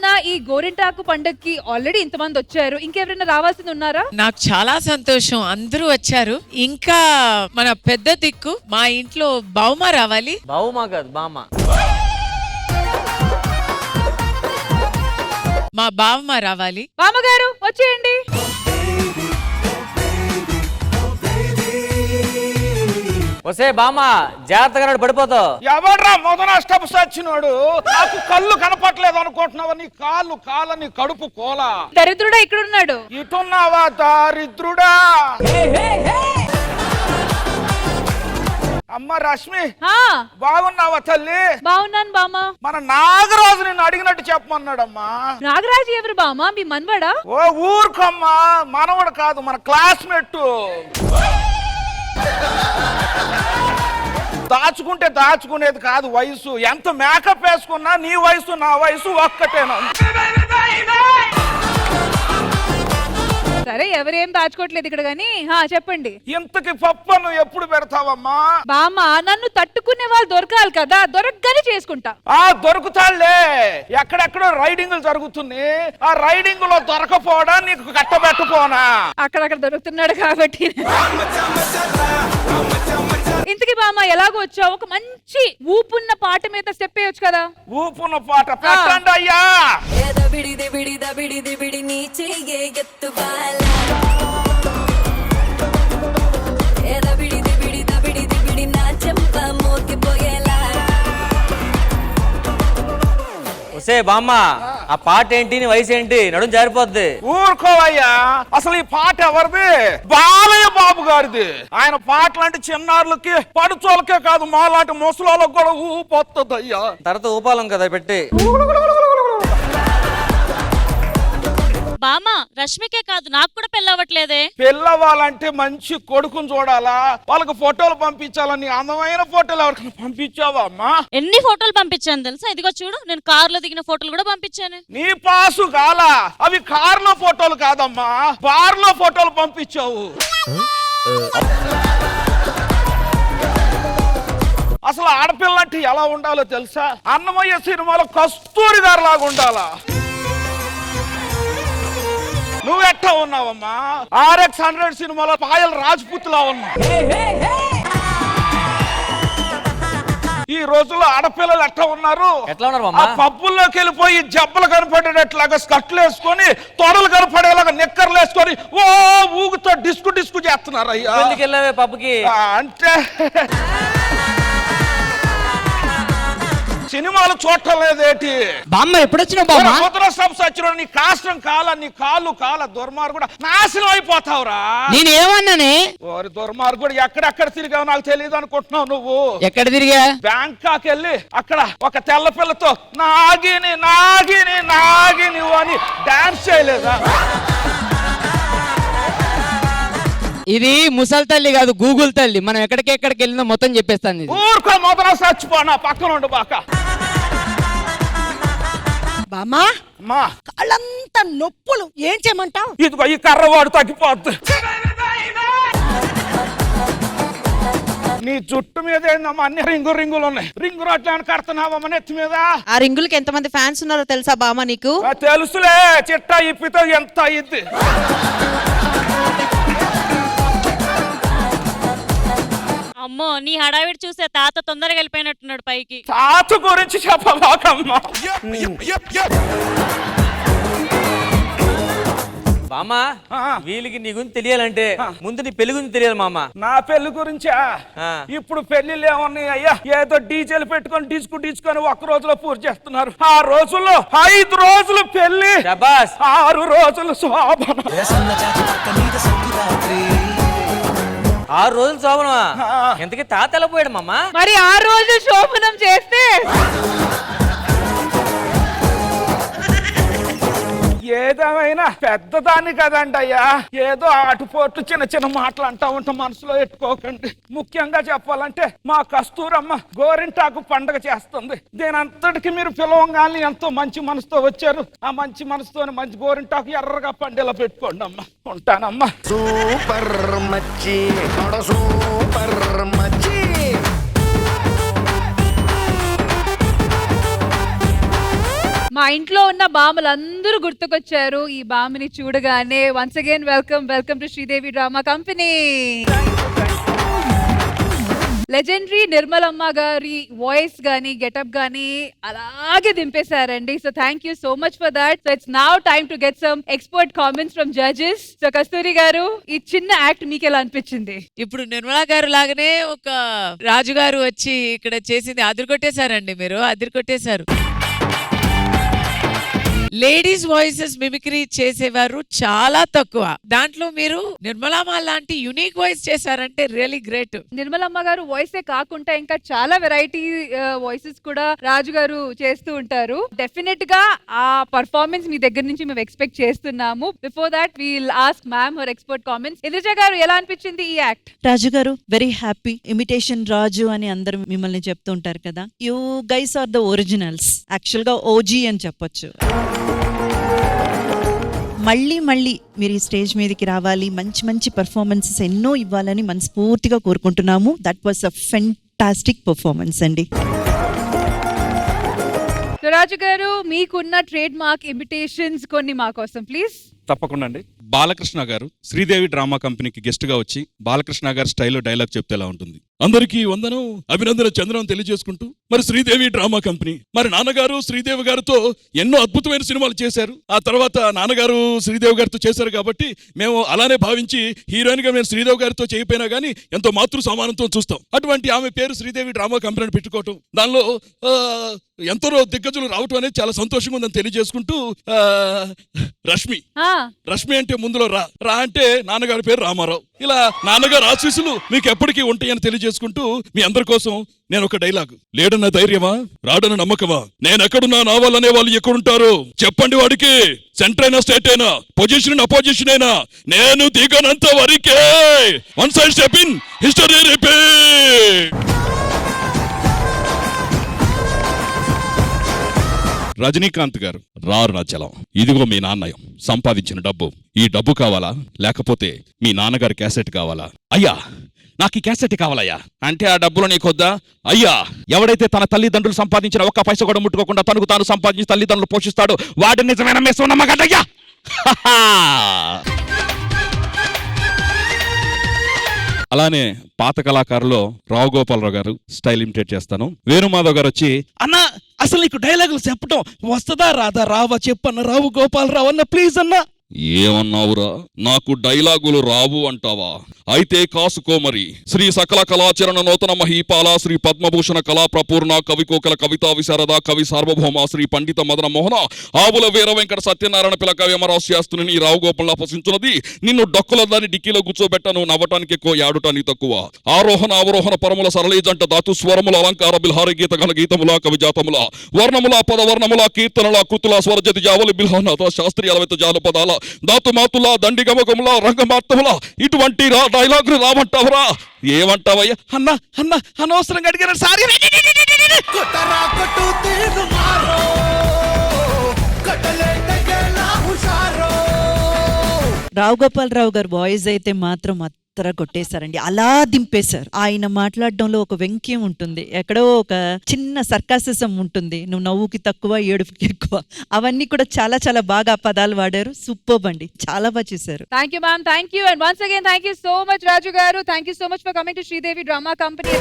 ఉన్న ఈ గోరింటాకు పండుగకి ఆల్రెడీ ఇంతమంది వచ్చారు, ఇంకెవరైనా రావాల్సింది ఉన్నారా? నాకు చాలా సంతోషం, అందరూ వచ్చారు. ఇంకా మన పెద్ద దిక్కు మా ఇంట్లో బావుమా రావాలి. బావుమా కాదు, బామ్మ. మా బావమా రావాలి. బామ్మగారు వచ్చేయండి. వసే బామ్మ, జాగ్రత్తగా పడిపోతావు. ఎవడ్రా మొదన స్టెప్స్ వచ్చినోడు? నాకు కళ్ళు కనపట్లేదు అనుకుంటున్నావా? నీ కాళ్ళ నీ కడుపు కోల. దరిద్రుడా ఇక్కడున్నాడు. ఇటున్నావా దారిద్రుడా? అమ్మ రశ్మి, బాగున్నావా తల్లి? బాగున్నాను బామ్మ. మన నాగరాజు నిన్ను అడిగినట్టు చెప్పమన్నాడమ్మా. నాగరాజు ఎవరు బామ్మ? మీ మనవడా? ఓ ఊరుకమ్మా, మనవడు కాదు, మన క్లాస్మేట్. దాచుకుంటే దాచుకునేది కాదు వయసు. ఎంత మేకప్ వేసుకున్నా నీ వయసు నా వయసు ఒక్కటేనా? సరే, ఎవరేం దాచుకోవట్లేదు ఇక్కడ గానీ చెప్పండి. ఇంతకి పప్పు నువ్వు ఎప్పుడు పెడతావమ్మా? బామ్మ, నన్ను తట్టుకునే వాళ్ళు దొరకాలి కదా, దొరకగానే చేసుకుంటా. దొరుకుతాళ్లే. ఎక్కడెక్కడో రైడింగ్లు జరుగుతుంది. ఆ రైడింగ్ లో దొరకపోవడా నీకు కట్టబెట్టపోనా? అక్కడక్కడ దొరుకుతున్నాడు కాబట్టి. ఇంతకీ బామ్మ ఎలాగో వచ్చావు? ఒక మంచి ఊపున్న పాట మీద స్టెప్ వేయొచ్చు కదా. ఊపున్న పాట పెట్టండి అయ్యా. వసే బామ్మ, ఆ పాట ఏంటి, నీ వయసు ఏంటి? నడుం జారిపోద్ది. ఊరుకోవయ్యా, అసలు ఈ పాట ఎవరిది? బాలయ్య బాబు గారిది. ఆయన పాటలు అంటే చిన్నారులకి పడుచోలకే కాదు, మాలాంటి ముసలోళ్ళకి కూడా ఊపొత్తదయ్యా. తర్వాత ఊపాలం కదా పెట్టి. బామ్మ, రష్మికే కాదు నాకు కూడా పెళ్ళవట్లేదే. పెళ్ళవాలంటే మంచి కొడుకుని చూడాలా, వాళ్ళకి ఫోటోలు పంపించాలని. అందమైన ఫోటోలు ఎవరికి పంపించావా అమ్మా? ఎన్ని ఫోటోలు పంపించాను తెలుసా? ఇదిగో చూడు, నేను కారులో దిగిన ఫోటోలు కూడా పంపించాను. నీ పాసు కాలా, అవి కార్లో ఫోటోలు కాదమ్మా, బార్లో ఫోటోలు పంపించావు. అసలు ఆడపిల్ల అంటే ఎలా ఉండాలో తెలుసా? అన్నమయ్య సినిమాలో కస్తూరి గారు లాగా ఉండాలా. నువ్వెట్టా ఉన్నావమ్మా? RX-100 సినిమాలో పాయల్ రాజ్పుత్ లా ఉన్నా. ఈ రోజుల్లో ఆడపిల్లలు ఎట్లా ఉన్నారు? ఎట్లా ఉన్నారు? పబ్బుల్లోకి వెళ్ళిపోయి జబ్బలు కనపడేటట్లాగా స్కర్ట్లు వేసుకొని, తొడలు కనపడేలాగా నిక్కర్లు వేసుకొని ఓ ఊగుతో డిస్కు చేస్తున్నారు అయ్యా. ఎందుకు వెళ్ళావే పబ్బుకి? అంటే సినిమాలు చూడటం లేదేటి? బామ్మ ఎప్పుడొచ్చినావు బామ్మ? వచ్చిన నీ కాష్టం కాల, నీ కాలు దుర్మార్గుడు, నాశనం అయిపోతావురా. నేనేమన్నానే? ఓరి దుర్మార్గుడు, ఎక్కడెక్కడ తిరిగావు నాకు తెలియదు అనుకుంటున్నావు నువ్వు. ఎక్కడ తిరిగా? బ్యాంకాక్ వెళ్ళి అక్కడ ఒక తెల్ల పిల్లతో నాగిని నాగిని నాగిని అని డాన్స్ చేయలేదా? ఇది ముసలి తల్లి కాదు, గూగుల్ తల్లి. మనం ఎక్కడికి వెళ్ళినా మొత్తం చెప్పేస్తాను. ఊరుకో, మొదలు చచ్చిపోనా పక్కన ఉండు బాక. బామ్మా, కాళ్ళంతా నొప్పులు, ఏం చేయమంటావు? ఇదిగో ఈ కర్రవాడు తగ్గిపోద్ది. నీ జుట్టు మీద ఏందమ్మా అన్ని రింగులు ఉన్నాయి. రింగు అట్లా కడుతున్నావమ్మ నెత్తి మీద. ఆ రింగులకి ఎంతమంది ఫ్యాన్స్ ఉన్నారో తెలుసా బామ్మ నీకు? తెలుసులే, చిట్టా ఇప్పితో ఎంత అయ్యిద్ది. అమ్మో, నీ హడావిడి చూసే తాత తొందరగా వెళ్ళిపోయినట్టున్నాడు పైకి. తాత గురించి చెప్పబాకమ్మా. బామ్మ, వీళ్ళకి నీ గురించి తెలియాలంటే ముందు నీ పెళ్లి గురించి తెలియాలి మామ. నా పెళ్లి గురించా? ఇప్పుడు పెళ్లిళ్ళు ఏమున్నాయి అయ్యా? ఏదో డీజేలు పెట్టుకొని డిస్కొని ఒక్క రోజులో పూర్తి చేస్తున్నారు. ఆ రోజుల్లో 5 రోజులు పెళ్లి, 6 రోజులు శోభన. 6 రోజులు శోభనమా? ఎంతకీ తాత ఎలా పోయాడు మామ? మరి 6 రోజులు శోభనం చేస్తే ఏదేమైనా పెద్దదాన్ని కదండి అయ్యా. ఏదో ఆటుపోట్లు చిన్న మాటలు అంటా ఉంటాం, మనసులో పెట్టుకోకండి. ముఖ్యంగా చెప్పాలంటే మా కస్తూరమ్మ గోరింటాకు పండగ చేస్తుంది. దీని అంతటికి మీరు పిలవంగానే ఎంతో మంచి మనసుతో వచ్చారు. ఆ మంచి మనసుతో మంచి గోరింటాకు ఎర్రగా పండేలా పెట్టుకోండి అమ్మా. ఉంటానమ్మా. సూపర్ మచ్చి, సూపర్ మచ్చి. మా మా ఇంట్లో ఉన్న బామ్మలందరూ గుర్తుకొచ్చారు ఈ బామ్మని చూడగానే. Once again welcome to Sridevi drama company. Legendary Nirmalamma గారి వాయిస్ గానీ గెటప్ గానీ అలాగే దింపేశారండి. So thank you so much for that. So it's now time to get some expert comments from judges. So Kasturi గారు, ఈ చిన్న యాక్ట్ మీకు ఎలా అనిపించింది? ఇప్పుడు నిర్మలా గారు లాగానే ఒక రాజు గారు వచ్చి ఇక్కడ చేసింది అదిరికొట్టేశారండి. మీరు అదిరికొట్టేశారు. లేడీస్ వాయిసెస్ మిమిక్రీ చేసేవారు చాలా తక్కువ. దాంట్లో మీరు నిర్మలమ్మ లాంటి యునిక్ వాయిస్ చేశారంటే రియలీ గ్రేట్. నిర్మలమ్మ గారు వాయిసే కాకుండా ఇంకా చాలా వెరైటీ వాయిసెస్ కూడా రాజు గారు చేస్తూ ఉంటారు. డెఫినెట్ గా ఆ పర్ఫార్మెన్స్ మీ దగ్గర నుంచి మేము ఎక్స్పెక్ట్ చేస్తున్నాము. Before that wheel ask ma'am her expert comments. Indraja గారు, ఎలా అనిపించింది ఈ యాక్ట్? రాజు గారు, వెరీ హ్యాపీ. ఇమిటేషన్ రాజు అని అందరూ మిమ్మల్ని చెప్తూ ఉంటారు కదా. You guys are the originals. Actual గా ఓజీ అని చెప్పొచ్చు. మళ్ళీ మీరు ఈ స్టేజ్ మీదకి రావాలి, మంచి మంచి పర్ఫార్మెన్సెస్ ఎన్నో ఇవ్వాలని మనస్ఫూర్తిగా కోరుకుంటున్నాము. That was a fantastic performance అండి. రాజు గారు, మీకున్న ట్రేడ్ మార్క్ ఇమిటేషన్స్ కొన్ని మా కోసం ప్లీజ్. తప్పకుండా అండి. బాలకృష్ణ గారు శ్రీదేవి డ్రామా కంపెనీకి గెస్ట్ గా వచ్చి బాలకృష్ణ గారి స్టైల్లో డైలాగ్ చెప్తే ఎలా ఉంటుంది? అందరికీ వందనం, అభినందన, చంద్రం తెలియజేసుకుంటూ, మరి శ్రీదేవి డ్రామా కంపెనీ, మరి నాన్నగారు శ్రీదేవి గారితో ఎన్నో అద్భుతమైన సినిమాలు చేశారు. ఆ తర్వాత నాన్నగారు శ్రీదేవి గారితో చేశారు కాబట్టి మేము అలానే భావించి హీరోయిన్ గా మేము శ్రీదేవి గారితో చేయకపోయినా గానీ ఎంతో మాతృ సమానంతో చూస్తాం. అటువంటి ఆమె పేరు శ్రీదేవి డ్రామా కంపెనీ పెట్టుకోవటం, దానిలో ఎంతో దిగ్గజులు రావటం అనేది చాలా సంతోషంగా ఉందని తెలియజేసుకుంటూ, రష్మి అంటే ముందులో రా అంటే నాన్నగారి పేరు రామారావు. ఇలా నాన్నగారు ఆశీస్సులు మీకు ఎప్పటికీ ఉంటాయని తెలియజేసుకుంటూ, మీ అందరి కోసం నేను ఒక డైలాగ్. లేడన్న ధైర్యమా, రాడన్న నమ్మకమా, నేను ఎక్కడున్నా నా వాళ్ళనే వాళ్ళు ఎక్కడుంటారు చెప్పండి వాడికి. సెంటర్ అయినా స్టేట్ అయినా, పొజిషన్ అపోజిషన్ అయినా, నేను దిగనంత వరకే. One side step in, history repeat. Rajinikanth గారు, రారుణాచలం, ఇదిగో మీ నాన్న సంపాదించిన డబ్బు. ఈ డబ్బు కావాలా, లేకపోతే మీ నాన్నగారి క్యాసెట్ కావాలా? అయ్యా, నాకు ఈ క్యాసెట్ కావాలయ్యా. అంటే ఆ డబ్బులు నీకొద్దా? అయ్యా, ఎవడైతే తన తల్లిదండ్రులు సంపాదించిన ఒక్క పైస కూడా ముట్టుకోకుండా తనకు తాను సంపాదించి తల్లిదండ్రులు పోషిస్తాడు, వాడి నిజమైన మేసన్నమ్మగడ్డయ్యా. అలానే పాత కళాకారులో రావు గోపాలరావు గారు స్టైల్ ఇమిటేట్ చేస్తాను. వేణుమాధవ్ గారు వచ్చి, అన్న అసలు నీకు డైలాగులు చెప్పటం వస్తుందా రాదా? రావా చెప్పన్న రావు గోపాలరావు అన్న, ప్లీజ్ అన్న. ఏమన్నావురా, నాకు డైలాగులు రావు అంటావా? అయితే కాసుకోమరి. శ్రీ సకల కళాచరణ నూతన మహీపాల శ్రీ పద్మభూషణ కళా ప్రపూర్ణ కవి కోకల కవితా విశారద కవి సార్వభౌమ శ్రీ పండిత మదన మోహన ఆవుల వీర వెంకట సత్యనారాయణ పిల్ల కవి అమరాస్యాస్తుని నీ రావు గోపాల పసించున్నది. నిన్ను డొక్కుల దాన్ని డిక్కీలో కూర్చోబెట్టను, నవ్వటానికి ఎక్కువ, యాడుటానికి తక్కువ. ఆరోహణ అవరోహణ పరముల సరళీ జంట ధాతు స్వరముల అలంకార బిల్హార గీత గల గీతముల కవిజాతముల వర్ణముల పదవర్ణముల కీర్తనల కృతుల స్వరజతి జావలి బిల్హనాథ శాస్త్రీయ అలవిత జానపదాల దాతు మాతుల దండి గమకముల రంగమార్తముల ఇటువంటి డైలాగులు రావంటావురా? ఏమంటావయ్యా? అన్న అన్న అనవసరంగా అడిగారు సారీ. రావు గోపాలరావు గారు వాయిస్ అయితే మాత్రం అత్తర కొట్టేశారండి. అలా దింపేశారు. ఆయన మాట్లాడడంలో ఒక వ్యంగ్యం ఉంటుంది, ఎక్కడో ఒక చిన్న సర్కాసిజం ఉంటుంది. నువ్వు నవ్వుకి తక్కువ, ఏడుపుకి ఎక్కువ, అవన్నీ కూడా చాలా చాలా బాగా పదాలు వాడారు. సూపర్ అండి, చాలా బాగా చేశారు. Thank you ma'am, thank you. And once again thank you so much Raju గారు. Thank you so much for coming to Sridevi drama company.